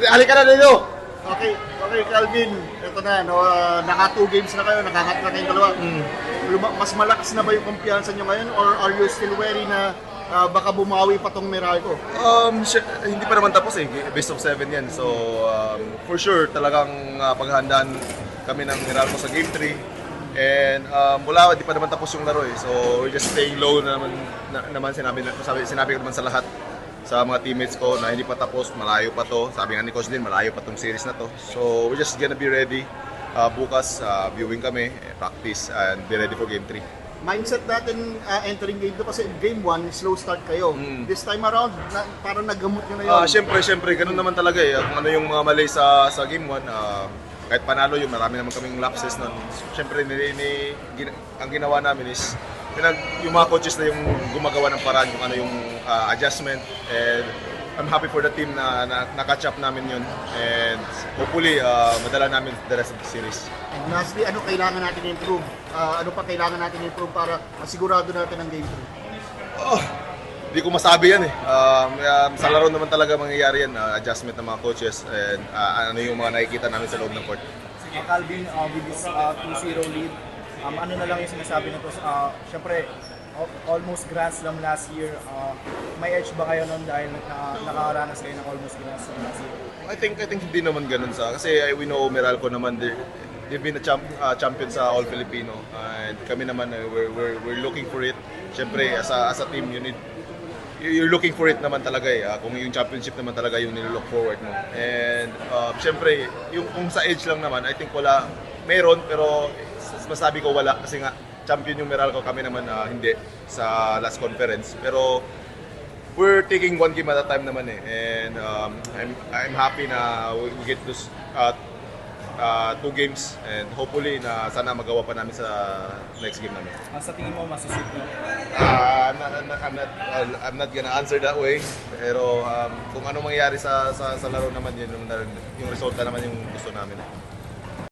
Halika na dito! Okay, okay, Calvin. Ito na, no, naka 2 games na kayo, nakahat na kayong dalawa. Mas malakas na ba yung kumpiyansa nyo ngayon or are you still wary na baka bumawi pa tong Meralco? Hindi pa naman tapos eh. Best of 7 yan. So, for sure, talagang paghahandaan kami ng Meralco sa Game 3. And wala, di pa naman tapos yung laro eh. So, we're just staying low naman sinabi ko naman sa lahat. Sa mga teammates ko na hindi pa tapos, malayo pa to. Sabi nga ni Coach din, malayo pa tong series na to. So, we're just gonna be ready. Bukas, viewing kami, practice, and be ready for Game 3. Mindset natin entering game 2 kasi game 1, slow start kayo. This time around, parang nagamot nyo na yun. Siyempre, ganun naman talaga eh. Kung ano yung mga mali sa Game 1, kahit panalo yun, marami naman kaming lapses nun. Siyempre, ang ginawa namin is, yung mga coaches na yung gumagawa ng paraan kung ano yung adjustment. And I'm happy for the team na catch up namin yun. And hopefully, madala namin the rest of the series. Lastly, ano kailangan natin improve? Ano pa kailangan natin improve para masigurado natin ang game 3? Hindi ko masabi yan eh. Sa laro naman talaga mangyayari yan, adjustment ng mga coaches and ano yung mga nakikita namin sa loob ng court. Sige, Calvin, with this 2-0 lead, ano na lang yung sinasabi nito? Siyempre, almost Grand Slam last year. May edge ba kayo nun dahil nakaranas kayo ng almost Grand Slam last year? I think hindi naman ganun kasi we know Meralco naman they've been a champion sa All Filipino and kami naman we're looking for it. Siyempre as a team you're looking for it naman talaga eh. Kung yung championship naman talaga yung nilo-look forward mo. And siyempre yung kung sa edge lang naman I think wala meron pero masabi ko wala kasi nga champion yung Meralco, kami naman hindi sa last conference. Pero we're taking one game at a time naman eh. And I'm happy na we get those 2 games and hopefully na sana magawa pa namin sa next game namin. Sa tingin mo, masusunod nyo? I'm not gonna answer that way. Pero kung ano mangyayari sa laro naman yun, yung resulta naman yung gusto namin.